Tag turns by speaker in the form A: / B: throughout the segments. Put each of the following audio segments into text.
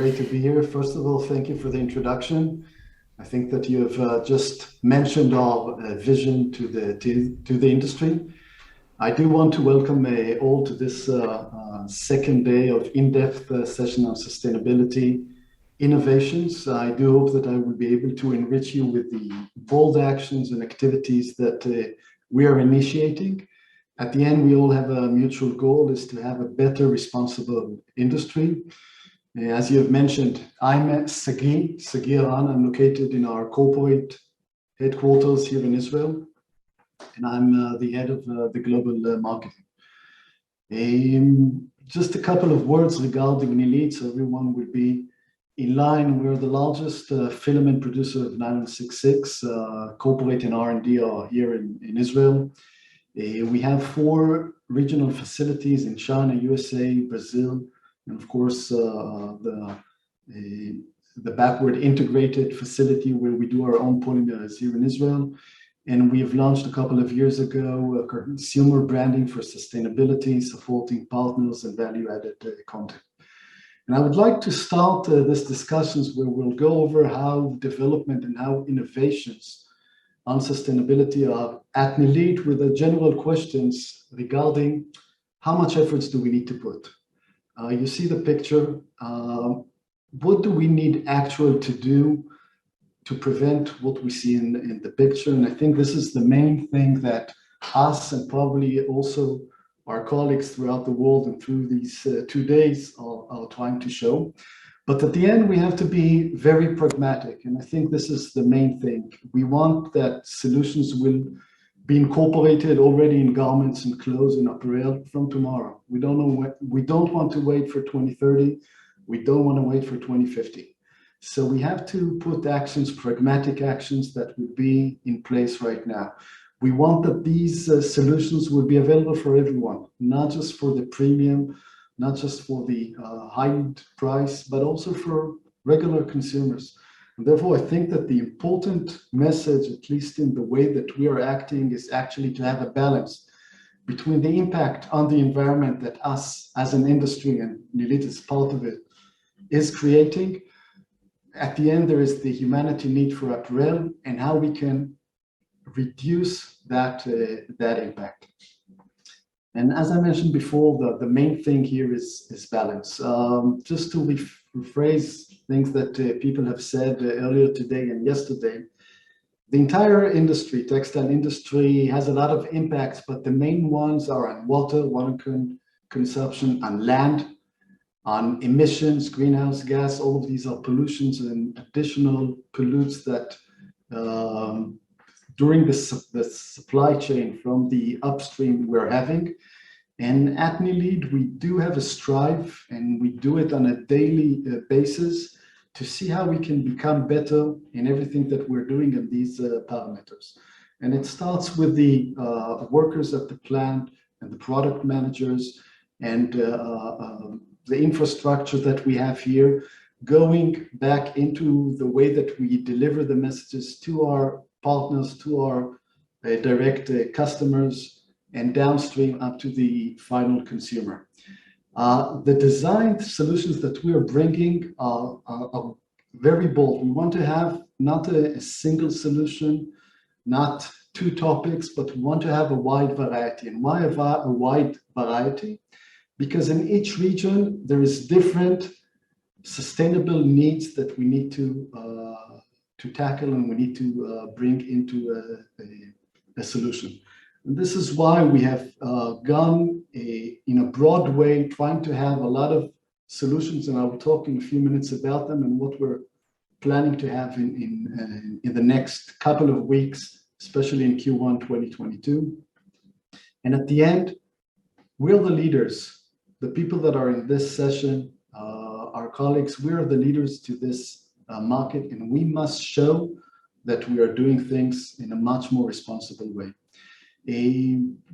A: great to be here. First of all, thank you for the introduction. I think that you have just mentioned our vision to the industry. I do want to welcome all to this second day of in-depth session on sustainability innovations. I do hope that I will be able to enrich you with the bold actions and activities that we are initiating. At the end, we all have a mutual goal, is to have a better, responsible industry. As you have mentioned, I'm at Sagee Aran. I'm located in our corporate headquarters here in Israel, and I'm the head of the global marketing. Just a couple of words regarding Nilit, so everyone will be in line. We're the largest filament producer of nylon 6/6. Corporate and R&D are here in Israel. We have 4 regional facilities in China, USA, Brazil, and of course the backward integrated facility where we do our own polymers here in Israel. And we have launched a couple of years ago consumer branding for sustainability, supporting partners and value-added content. And I would like to start this discussions where we'll go over how development and how innovations on sustainability are at Nilit, with the general questions regarding how much efforts do we need to put. You see the picture. What do we need actually to do to prevent what we see in the picture? And I think this is the main thing that us and probably also our colleagues throughout the world and through these 2 days are trying to show. But at the end, we have to be very pragmatic. And I think this is the main thing. We want that solutions will be incorporated already in garments and clothes and apparel from tomorrow. We don't know what, we don't want to wait for 2030. We don't want to wait for 2050. So we have to put actions, pragmatic actions that will be in place right now. We want that these solutions will be available for everyone, not just for the premium, not just for the high price, but also for regular consumers. And therefore, I think that the important message, at least in the way that we are acting, is actually to have a balance between the impact on the environment that us as an industry, and Nilit is part of it, is creating. At the end, there is the humanity need for apparel and how we can reduce that impact. And as I mentioned before, the main thing here is balance. Just to rephrase things that people have said earlier today and yesterday, the entire industry, textile industry, has a lot of impacts, but the main ones are on water consumption, on land, on emissions, greenhouse gas. All of these are pollutions and additional pollutes that during the supply chain from the upstream we're having. And at Nilit, we do have a strive, and we do it on a daily basis to see how we can become better in everything that we're doing in these parameters. And it starts with the workers at the plant and the product managers and the infrastructure that we have here, going back into the way that we deliver the messages to our partners, to our direct customers, and downstream up to the final consumer. The design solutions that we are bringing are very bold. We want to have not a single solution, not 2 topics, but we want to have a wide variety. And why a wide variety? Because in each region, there is different sustainable needs that we need to tackle, and we need to bring into a solution. And this is why we have gone in a broad way, trying to have a lot of solutions, and I will talk in a few minutes about them and what we're planning to have in the next couple of weeks, especially in Q1 2022. And at the end, we're the leaders, the people that are in this session, our colleagues, we are the leaders to this market, and we must show that we are doing things in a much more responsible way.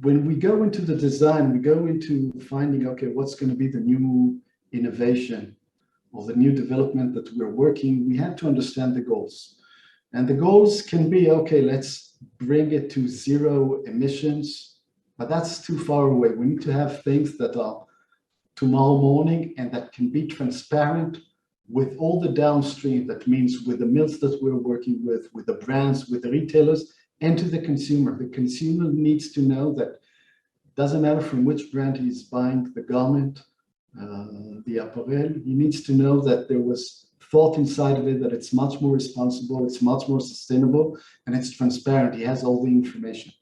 A: When we go into the design, we go into finding, okay, what's going to be the new innovation or the new development that we're working. We have to understand the goals. And the goals can be, okay, let's bring it to 0 emissions, but that's too far away. We need to have things that are tomorrow morning and that can be transparent with all the downstream, that means with the mills that we're working with the brands, with the retailers, and to the consumer. The consumer needs to know that it doesn't matter from which brand he's buying the garment, the apparel, he needs to know that there was thought inside of it, that it's much more responsible, it's much more sustainable, and it's transparent. He has all the information.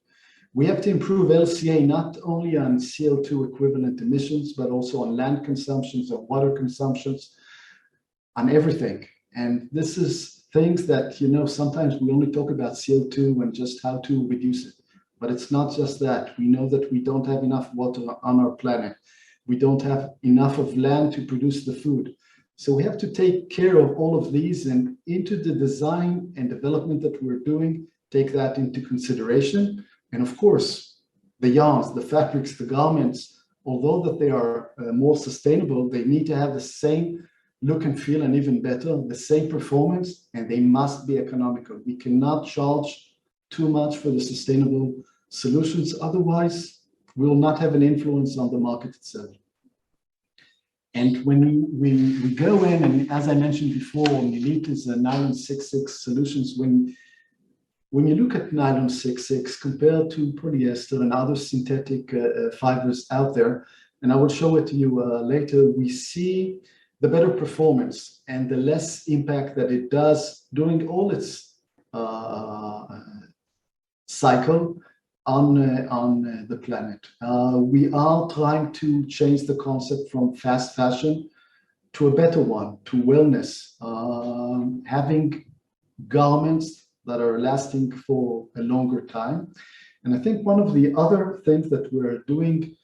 A: We have to improve LCA not only on CO2 equivalent emissions, but also on land consumptions, on water consumptions, on everything. And this is things that, sometimes we only talk about CO2 and just how to reduce it. But it's not just that. We know that we don't have enough water on our planet. We don't have enough of land to produce the food. So we have to take care of all of these, and into the design and development that we're doing, take that into consideration. And of course, the yarns, the fabrics, the garments, although that they are more sustainable, they need to have the same look and feel, and even better, the same performance, and they must be economical. We cannot charge too much for the sustainable solutions. Otherwise, we will not have an influence on the market itself. And when we go in, and as I mentioned before, Nilit is a nylon 6/6 solutions. When you look at nylon 6/6 compared to polyester and other synthetic fibers out there, and I will show it to you later, we see the better performance and the less impact that it does during all its cycle on the planet. We are trying to change the concept from fast fashion to a better one, to wellness, having garments that are lasting for a longer time. And I think one of the other things that we're doing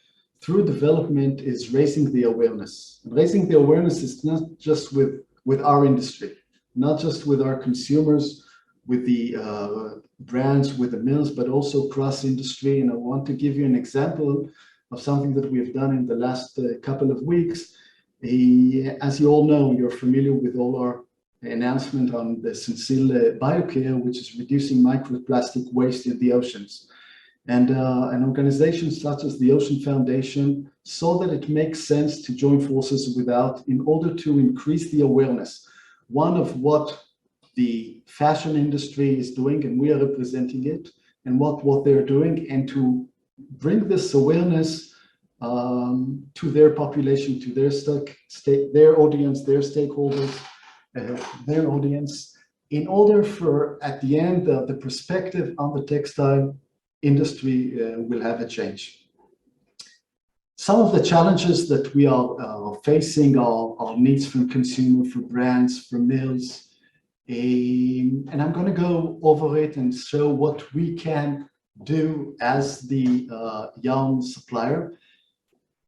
A: through development is raising the awareness. And raising the awareness is not just with our industry, not just with our consumers, with the brands, with the mills, but also cross industry. And I want to give you an example of something that we have done in the last couple of weeks. As you all know, you're familiar with all our announcement on the Sensil BioCare, which is reducing microplastic waste in the oceans. And an organization such as the Ocean Foundation saw that it makes sense to join forces in order to increase the awareness. One of what the fashion industry is doing, and we are representing it, and what they're doing, and to bring this awareness to their population, to their audience, their stakeholders, their audience, in order for, at the end, the perspective on the textile industry will have a change. Some of the challenges that we are facing are needs from consumer, for brands, for mills, and I'm going to go over it and show what we can do as the yarn supplier.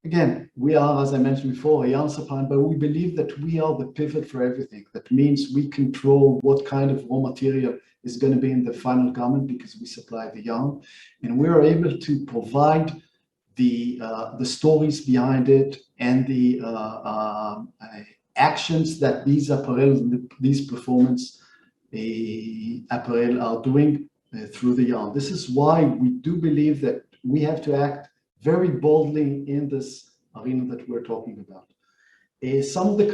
A: Again, we are, as I mentioned before, a yarn supplier, but we believe that we are the pivot for everything. That means we control what kind of raw material is going to be in the final garment, because we supply the yarn, and we are able to provide the stories behind it and the actions that these apparel, these performance apparel are doing through the yarn. This is why we do believe that we have to act very boldly in this arena that we're talking about. Some of the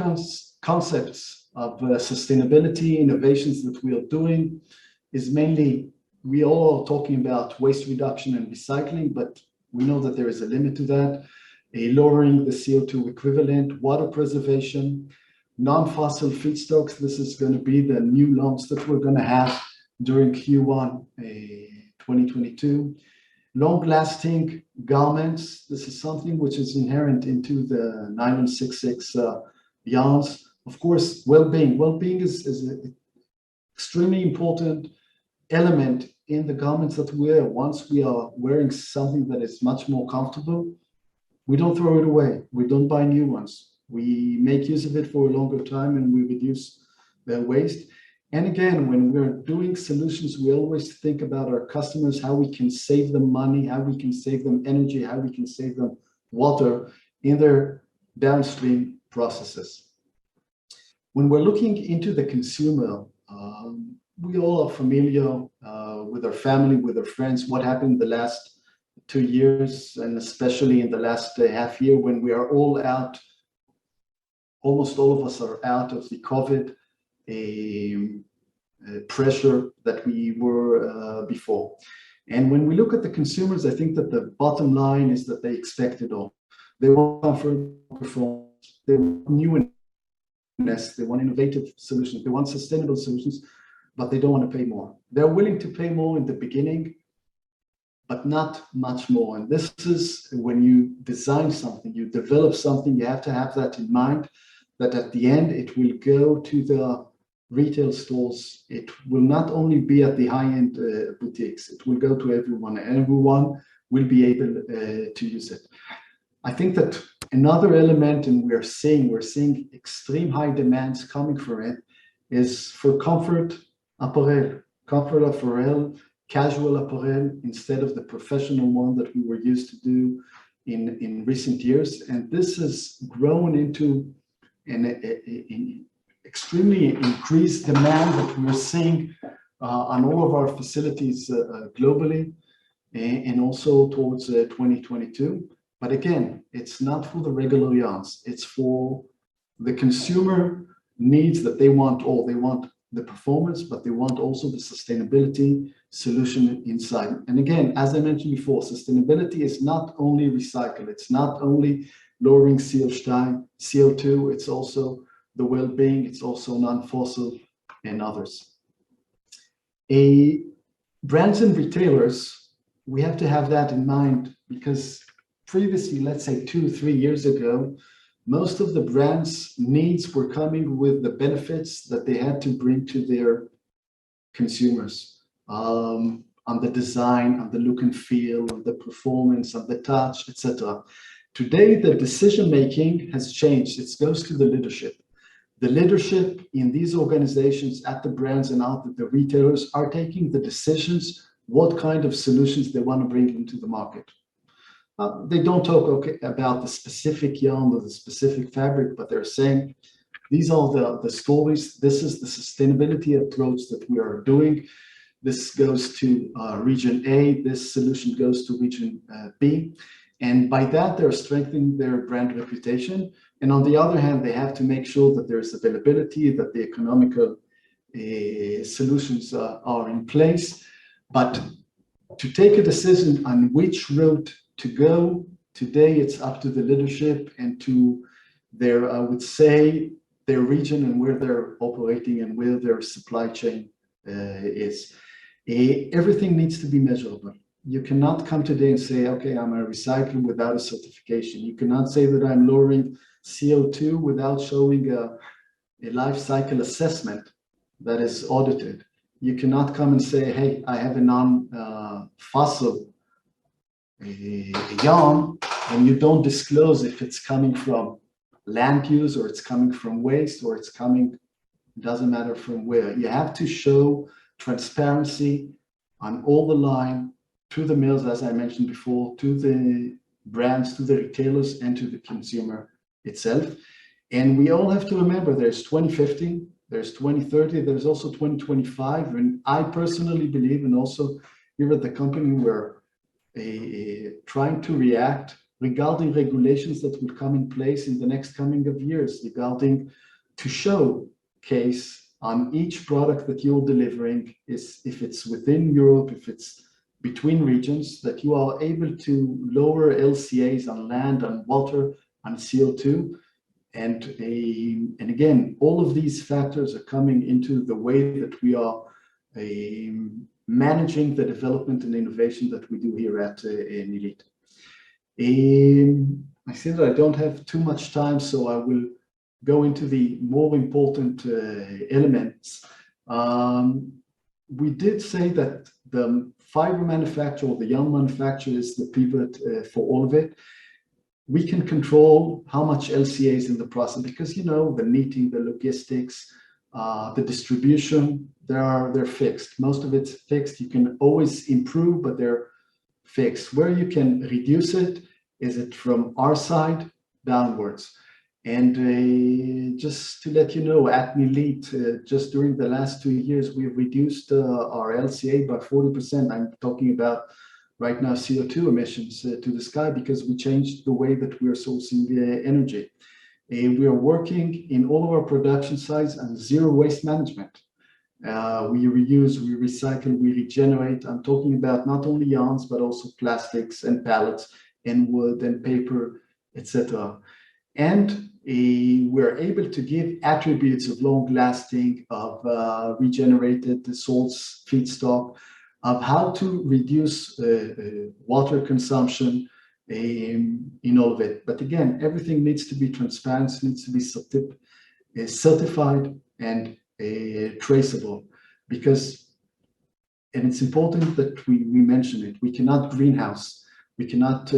A: concepts of sustainability innovations that we are doing is mainly, we all are talking about waste reduction and recycling, but we know that there is a limit to that. Lowering the CO2 equivalent, water preservation, non-fossil feedstocks. This is going to be the new launch that we're going to have during Q1 2022. Long-lasting garments. This is something which is inherent into the nylon 6/6 yarns. Of course, well-being. Well-being is an extremely important element in the garments that we wear. Once we are wearing something that is much more comfortable, we don't throw it away. We don't buy new ones. We make use of it for a longer time, and we reduce the waste. And again, when we're doing solutions, we always think about our customers, how we can save them money, how we can save them energy, how we can save them water in their downstream processes. When we're looking into the consumer, we all are familiar with our family, with our friends, what happened the last 2 years, and especially in the last half year, when we are all out almost all of us are out of the COVID pressure that we were before. And when we look at the consumers, I think that the bottom line is that they expect it all. They want comfort, performance, they want newness, they want innovative solutions, they want sustainable solutions, but they don't want to pay more. They're willing to pay more in the beginning, but not much more. And this is when you design something, you develop something, you have to have that in mind, that at the end it will go to the retail stores. It will not only be at the high-end boutiques, it will go to everyone, and everyone will be able to use it. I think that another element, and we're seeing extreme high demands coming for it, is for comfort apparel, casual apparel, instead of the professional one that we were used to do in recent years. And this has grown into an extremely increased demand that we're seeing on all of our facilities globally, and also towards 2022. But again, it's not for the regular yarns. It's for the consumer needs that they want all. They want the performance, but they want also the sustainability solution inside. And again, as I mentioned before, sustainability is not only recycle. It's not only lowering CO2, it's also the well-being, it's also non-fossil and others. Brands and retailers, we have to have that in mind, because previously, let's say 2-3 years ago, most of the brands' needs were coming with the benefits that they had to bring to their consumers, on the design, on the look and feel, on the performance, on the touch, etc. Today, the decision-making has changed. It goes to the leadership. The leadership in these organizations, at the brands and out at the retailers, are taking the decisions, what kind of solutions they want to bring into the market. They don't talk about the specific yarn or the specific fabric, but they're saying, these are the stories. This is the sustainability approach that we are doing. This goes to region A. This solution goes to region B. And by that, they're strengthening their brand reputation. And on the other hand, they have to make sure that there's availability, that the economical solutions are in place. But to take a decision on which route to go, today it's up to the leadership and to their, I would say, their region and where they're operating and where their supply chain is. Everything needs to be measurable. You cannot come today and say, okay, I'm a recycler without a certification. You cannot say that I'm lowering CO2 without showing a life cycle assessment that is audited. You cannot come and say, hey, I have a non-fossil yarn, and you don't disclose if it's coming from land use or it's coming from waste or it's coming, doesn't matter from where. You have to show transparency on all the line, to the mills, as I mentioned before, to the brands, to the retailers, and to the consumer itself. And we all have to remember there's 2050, there's 2030, there's also 2025. And I personally believe, and also here at the company, we're trying to react regarding regulations that will come in place in the next coming of years, regarding to showcase on each product that you're delivering, is if it's within Europe, if it's between regions, that you are able to lower LCAs on land, on water, on CO2. And again, all of these factors are coming into the way that we are managing the development and innovation that we do here at Nilit. I see that I don't have too much time, so I will go into the more important elements. We did say that the fiber manufacturer or the yarn manufacturer is the pivot for all of it. We can control how much LCA is in the process, because the knitting, the logistics, the distribution, they're fixed. Most of it's fixed. You can always improve, but they're fixed. Where you can reduce it is it from our side downwards. And just to let you know, at Nilit, just during the last 2 years, we've reduced our LCA by 40%. I'm talking about right now CO2 emissions to the sky, because we changed the way that we're sourcing energy. We are working in all of our production sites on zero waste management. We reuse, we recycle, we regenerate. I'm talking about not only yarns, but also plastics and pallets and wood and paper, etc. And we're able to give attributes of long lasting, of regenerated salts feedstock, of how to reduce water consumption in all of it. But again, everything needs to be transparent, needs to be certified and traceable, because, and it's important that we mention it, we cannot greenhouse, we cannot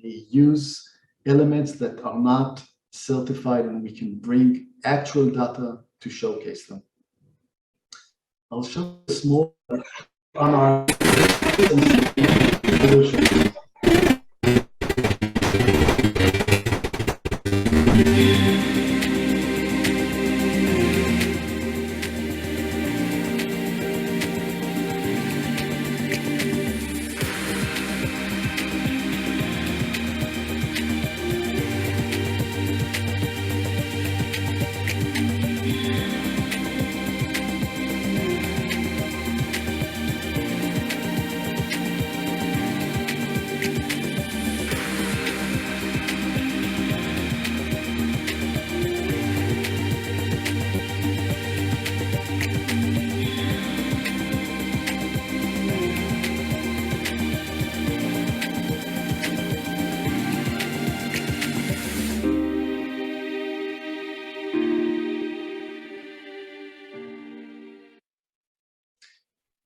A: use elements that are not certified, and we can bring actual data to showcase them. I'll show this more on our solution.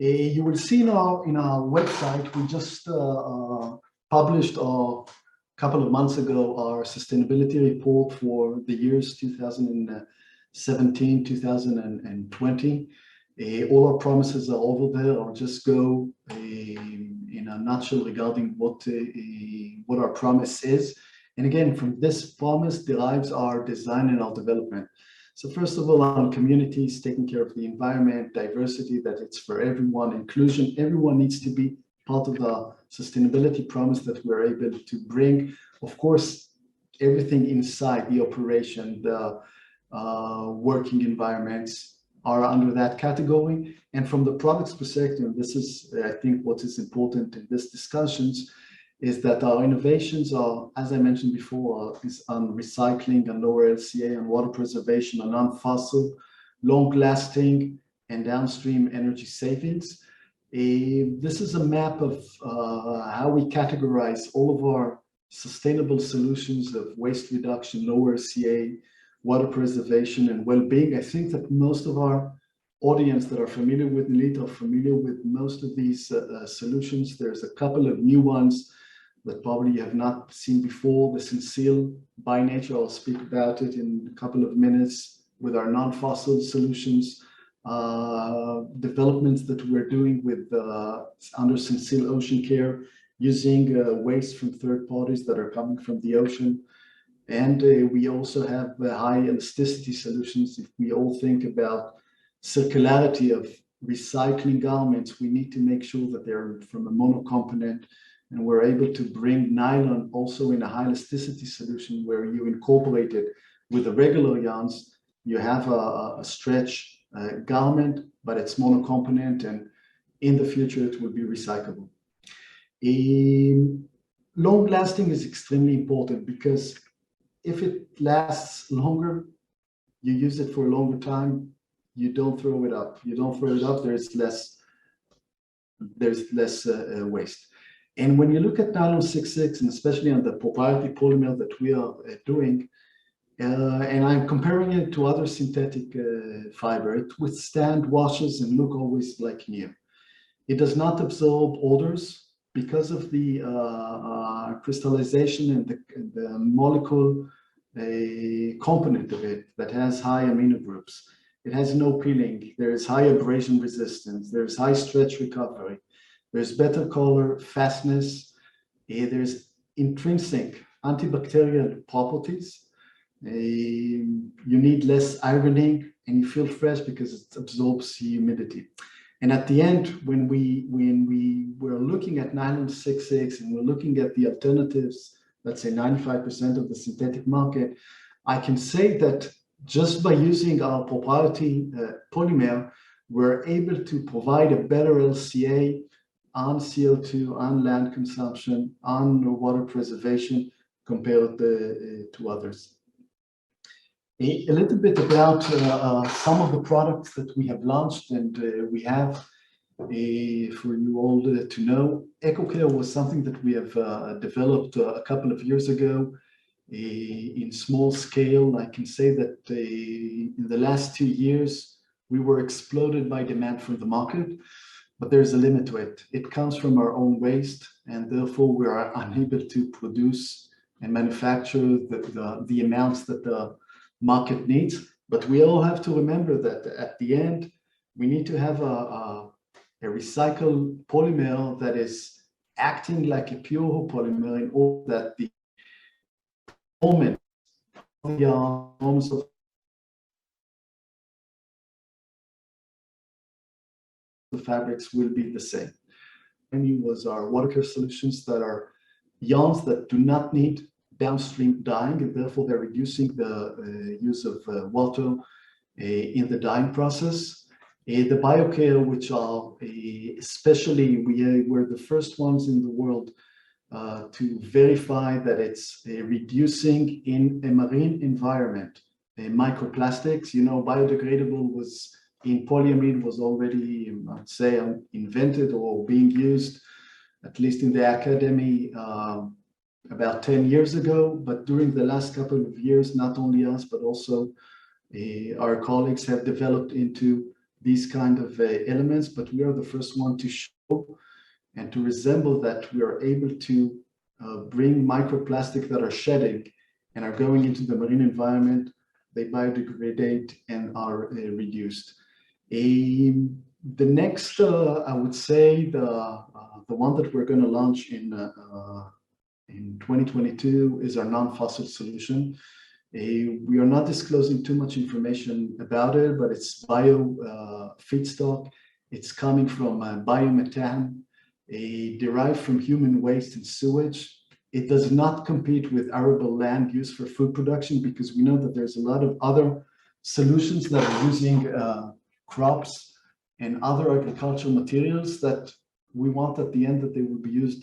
A: You will see now in our website, we just published a couple of months ago our sustainability report for the years 2017, 2020. All our promises are over there. I'll just go in a nutshell regarding what our promise is. And again, from this promise derives our design and our development. So first of all, on communities, taking care of the environment, diversity, that it's for everyone, inclusion, everyone needs to be part of the sustainability promise that we're able to bring. Of course, everything inside the operation, the working environments are under that category. And from the products perspective, this is, I think, what is important in these discussions, is that our innovations are, as I mentioned before, is on recycling and lower LCA and water preservation and non-fossil, long-lasting and downstream energy savings. This is a map of how we categorize all of our sustainable solutions of waste reduction, lower LCA, water preservation, and well-being. I think that most of our audience that are familiar with Nilit are familiar with most of these solutions. There's a couple of new ones that probably you have not seen before. The Sensil, by nature, I'll speak about it in a couple of minutes, with our non-fossil solutions, developments that we're doing with under Sensil Ocean Care, using waste from third parties that are coming from the ocean. And we also have high elasticity solutions. If we all think about circularity of recycling garments, we need to make sure that they're from a monocomponent. And we're able to bring nylon also in a high elasticity solution, where you incorporate it with the regular yarns. You have a stretch garment, but it's monocomponent, and in the future it will be recyclable. Long lasting is extremely important, because if it lasts longer, you use it for a longer time, you don't throw it up. You don't throw it up, there's less waste. And when you look at nylon 6,6, and especially on the proprietary polymer that we are doing, and I'm comparing it to other synthetic fiber, it withstands washes and look always like new. It does not absorb odors because of the crystallization and the molecule component of it that has high amino groups. It has no peeling. There is high abrasion resistance. There's high stretch recovery. There's better color, fastness. There's intrinsic antibacterial properties. You need less ironing, and you feel fresh because it absorbs humidity. And at the end, when we were looking at nylon 6,6 and we're looking at the alternatives let's say 95% of the synthetic market, I can say that just by using our proprietary polymer, we're able to provide a better LCA on CO2, on land consumption, on water preservation compared to others. A little bit about some of the products that we have launched and we have for you all to know. EcoCare was something that we have developed a couple of years ago in small scale. I can say that in the last 2 years, we were exploded by demand from the market, but there's a limit to it. It comes from our own waste, and therefore we are unable to produce and manufacture the amounts that the market needs. But we all have to remember that at the end, we need to have a recycled polymer that is acting like a pure polymer in order that the performance of the fabrics will be the same. And was our water care solutions that are yarns that do not need downstream dyeing, and therefore they're reducing the use of water in the dyeing process. The BioCare, which are especially, we're the first ones in the world to verify that it's reducing in a marine environment microplastics. You know, biodegradable was in polyamide was already, I'd say, invented or being used, at least in the academy, about 10 years ago. But during the last couple of years, not only us, but also our colleagues have developed into these kind of elements. But we are the first one to show and to resemble that we are able to bring microplastic that are shedding and are going into the marine environment. They biodegrade and are reduced. The next, I would say, the one that we're going to launch in 2022 is our non-fossil solution. We are not disclosing too much information about it, but it's bio feedstock. It's coming from biomethane, derived from human waste and sewage. It does not compete with arable land used for food production, because we know that there's a lot of other solutions that are using crops and other agricultural materials that we want at the end that they will be used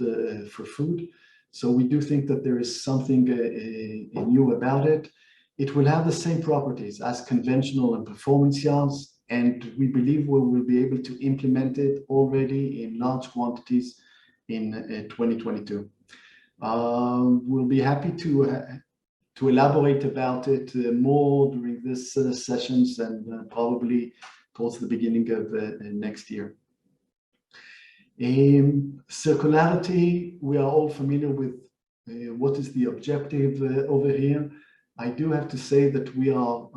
A: for food. So we do think that there is something new about it. It will have the same properties as conventional and performance yarns, and we believe we will be able to implement it already in large quantities in 2022. We'll be happy to elaborate about it more during this sessions and probably towards the beginning of next year. Circularity, we are all familiar with what is the objective over here. I do have to say that we are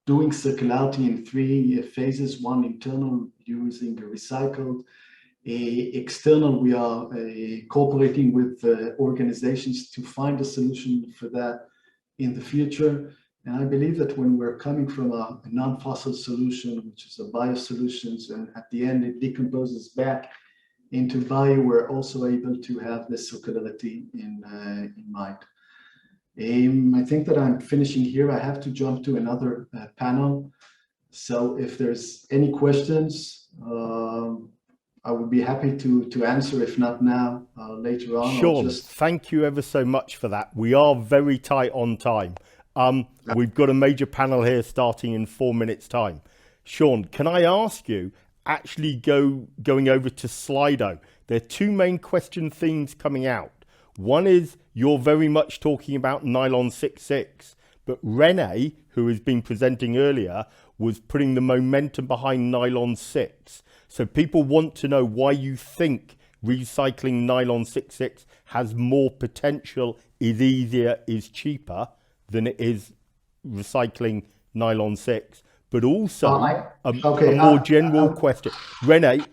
A: doing circularity in 3 phases. One, internal, using recycled. External, we are cooperating with organizations to find a solution for that in the future. And I believe that when we're coming from a non-fossil solution, which is a bio solutions, and at the end it decomposes back into bio, we're also able to have this circularity in mind. I think that I'm finishing here. I have to jump to another panel. So if there's any questions, I would be happy to answer, if not now, later on.
B: Sean, thank you ever so much for that. We are very tight on time. We've got a major panel here starting in 4 minutes time. Sean, can I ask you, actually going over to Slido, there are 2 main question themes coming out. One is you're very much talking about nylon 6/6, but Rene, who has been presenting earlier, was putting the momentum behind nylon 6. So people want to know why you think recycling nylon 6/6 has more potential, is easier, is cheaper than it is recycling nylon 6. But also a more general question. Rene,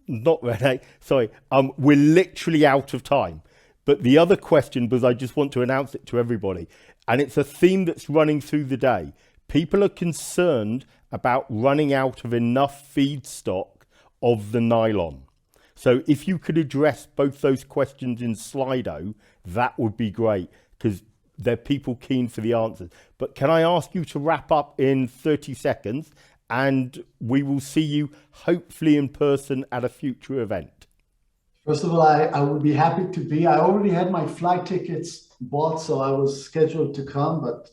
B: not Rene, sorry, we're literally out of time. But the other question, because I just want to announce it to everybody, and it's a theme that's running through the day. People are concerned about running out of enough feedstock of the nylon. So if you could address both those questions in Slido, that would be great, because they're people keen for the answers. But can I ask you to wrap up in 30 seconds, and we will see you hopefully in person at a future event.
A: First of all, I would be happy to be. I already had my flight tickets bought, so I was scheduled to come, but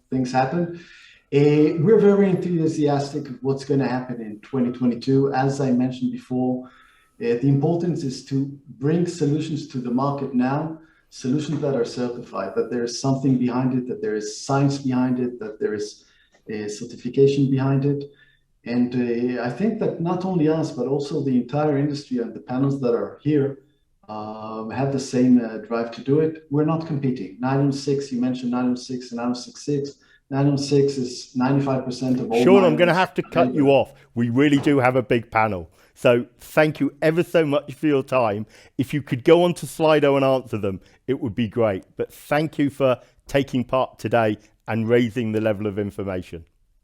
A: things happen. We're very enthusiastic of what's going to happen in 2022. As I mentioned before, the importance is to bring solutions to the market now, solutions that are certified, that there is something behind it, that there is science behind it, that there is a certification behind it. And I think that not only us, but also the entire industry and the panels that are here have the same drive to do it. We're not competing. Nylon 6, you mentioned nylon 6 and nylon 6.6. Nylon 6 is 95% of all.
B: Sean, I'm going to have to cut you off. We really do have a big panel. So thank you ever so much for your time. If you could go on to Slido and answer them, it would be great. But thank you for taking part today and raising the level of information.